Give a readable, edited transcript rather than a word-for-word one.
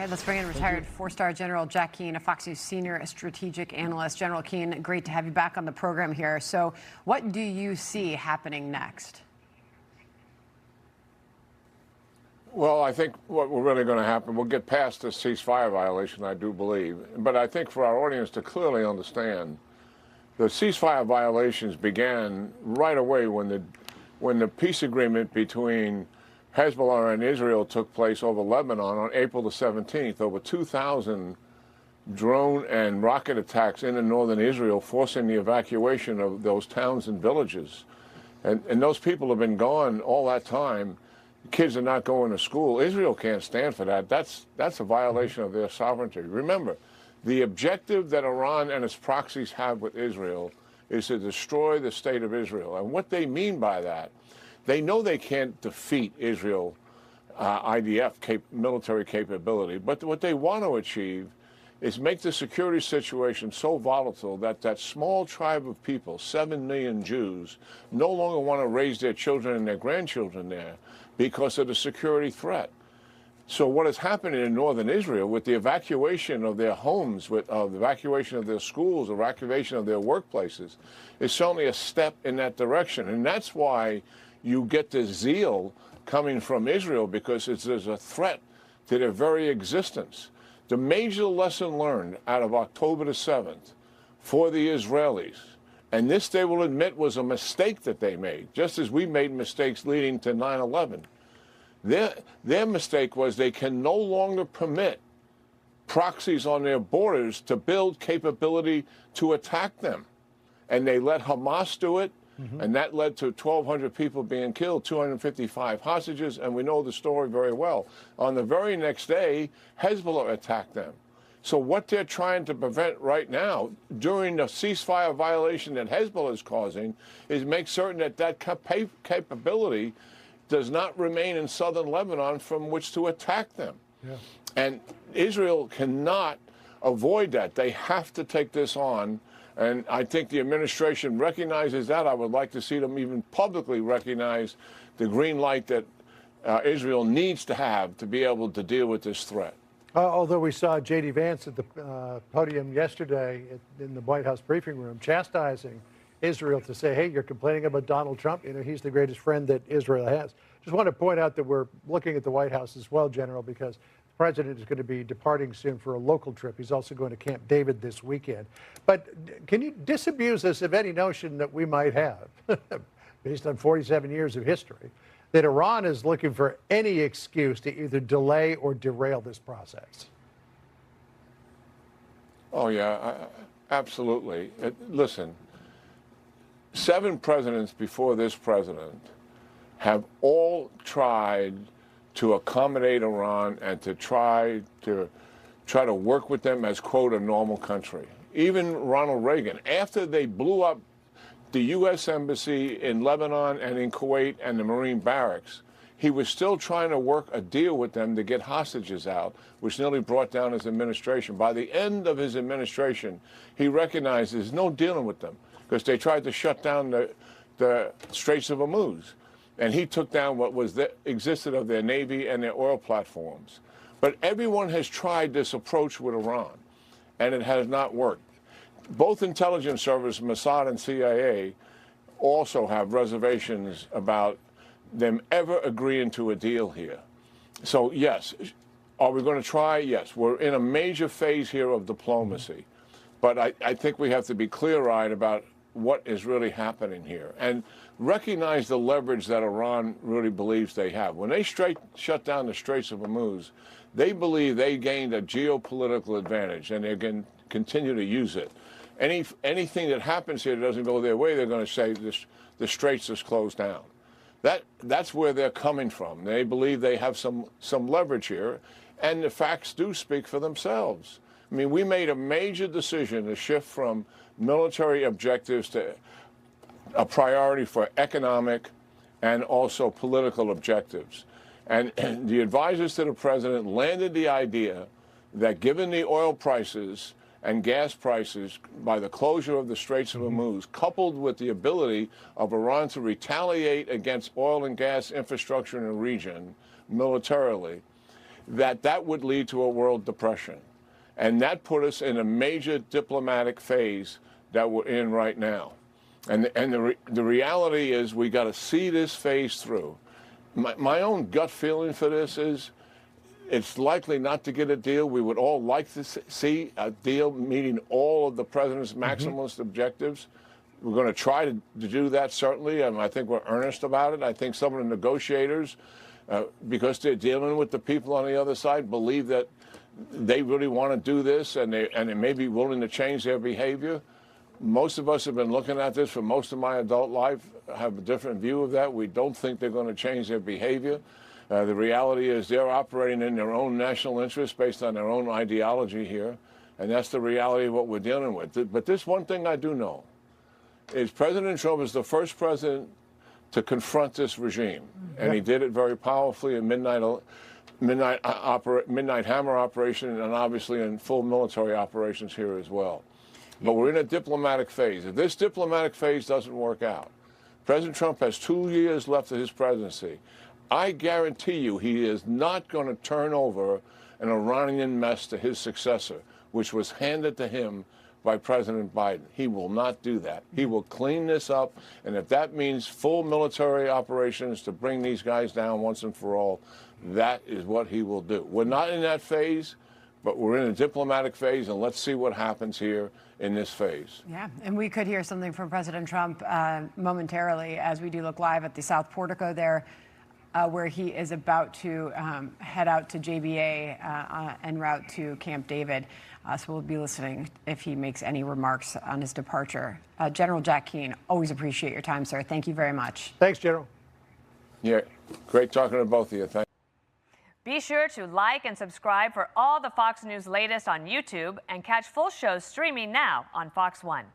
right, let's bring in retired four-star General Jack Keane, a Fox News senior strategic analyst. General Keane, great to have you back on the program here. So what do you see happening next? Well, I think what we're really going to happen, we'll get past this ceasefire violation, I do believe. But I think for our audience to clearly understand, the ceasefire violations began right away when the peace agreement between Hezbollah and Israel took place over Lebanon on April the 17th. Over 2,000 drone and rocket attacks into northern Israel, forcing the evacuation of those towns and villages. And those people have been gone all that time. Kids are not going to school. Israel can't stand for that. That's a violation of their sovereignty. Remember, the objective that Iran and its proxies have with Israel is to destroy the state of Israel. And what they mean by that, they know they can't defeat Israel IDF military capability, but what they want to achieve is make the security situation so volatile that that small tribe of people, 7 million Jews, no longer want to raise their children and their grandchildren there because of the security threat. So what is happening in northern Israel with the evacuation of their homes, with the evacuation of their schools, evacuation of their workplaces, is certainly a step in that direction. And that's why you get this zeal coming from Israel, because there's a threat to their very existence. The major lesson learned out of October the 7th for the Israelis, and this they will admit was a mistake that they made, just as we made mistakes leading to 9/11. Their mistake was they can no longer permit proxies on their borders to build capability to attack them. And they let Hamas do it, and that led to 1,200 people being killed, 255 hostages, and we know the story very well. On the very next day, Hezbollah attacked them. So what they're trying to prevent right now, during the ceasefire violation that Hezbollah is causing, is make certain that that capability does not remain in southern Lebanon from which to attack them. Yeah. And Israel cannot avoid that. They have to take this on. And I think the administration recognizes that. I would like to see them even publicly recognize the green light that Israel needs to have to be able to deal with this threat. Although we saw J.D. Vance at the podium yesterday in the White House briefing room chastising Israel to say, hey, you're complaining about Donald Trump. You know, he's the greatest friend that Israel has. Just want to point out that we're looking at the White House as well, General, because the president is going to be departing soon for a local trip. He's also going to Camp David this weekend. But can you disabuse us of any notion that we might have, based on 47 years of history, that Iran is looking for any excuse to either delay or derail this process? Oh, yeah, absolutely. Listen, 7 presidents before this president have all tried to accommodate Iran and to try to work with them as, quote, a normal country. Even Ronald Reagan, after they blew up the U.S. Embassy in Lebanon and in Kuwait and the Marine barracks, he was still trying to work a deal with them to get hostages out, which nearly brought down his administration. By the end of his administration, he recognized there's no dealing with them because they tried to shut down the Straits of Hormuz. And he took down what was existed of their Navy and their oil platforms. But everyone has tried this approach with Iran, and it has not worked. Both intelligence services, Mossad and CIA, also have reservations about them ever agreeing to a deal here. So, yes, are we going to try? Yes. We're in a major phase here of diplomacy. But I think we have to be clear-eyed about what is really happening here and recognize the leverage that Iran really believes they have. When they shut down the Straits of Hormuz, they believe they gained a geopolitical advantage, and they're going to continue to use it. Anything that happens here that doesn't go their way, they're going to say the Straits is closed down. That's where they're coming from. They believe they have some leverage here, and the facts do speak for themselves. I mean, we made a major decision to shift from military objectives to a priority for economic and also political objectives. And the advisors to the president landed the idea that given the oil prices and gas prices by the closure of the Straits of Hormuz, coupled with the ability of Iran to retaliate against oil and gas infrastructure in the region militarily, that would lead to a world depression. And that put us in a major diplomatic phase that we're in right now. And the reality is we got to see this phase through. My own gut feeling for this is it's likely not to get a deal. We would all like to see a deal meeting all of the president's maximalist objectives. We're going to try to do that, certainly. I think we're earnest about it. I think some of the negotiators, because they're dealing with the people on the other side, believe that they really want to do this and they may be willing to change their behavior. Most of us have been looking at this for most of my adult life, have a different view of that. We don't think they're going to change their behavior. The reality is they're operating in their own national interests based on their own ideology here, and that's the reality of what we're dealing with. But this one thing I do know is President Trump is the first president to confront this regime, and he did it very powerfully in Midnight Hammer operation and obviously in full military operations here as well. But we're in a diplomatic phase. If this diplomatic phase doesn't work out, President Trump has 2 years left of his presidency. I guarantee you he is not going to turn over an Iranian mess to his successor, which was handed to him by President Biden. He will not do that. He will clean this up, and if that means full military operations to bring these guys down once and for all, that is what he will do. We're not in that phase, but we're in a diplomatic phase, and let's see what happens here in this phase. Yeah, and we could hear something from President Trump momentarily as we do look live at the South Portico there, where he is about to head out to JBA en route to Camp David. So we'll be listening if he makes any remarks on his departure. General Jack Keane, always appreciate your time, sir. Thank you very much. Thanks, General. Yeah, great talking to both of you. Thank you. Be sure to like and subscribe for all the Fox News latest on YouTube and catch full shows streaming now on Fox One.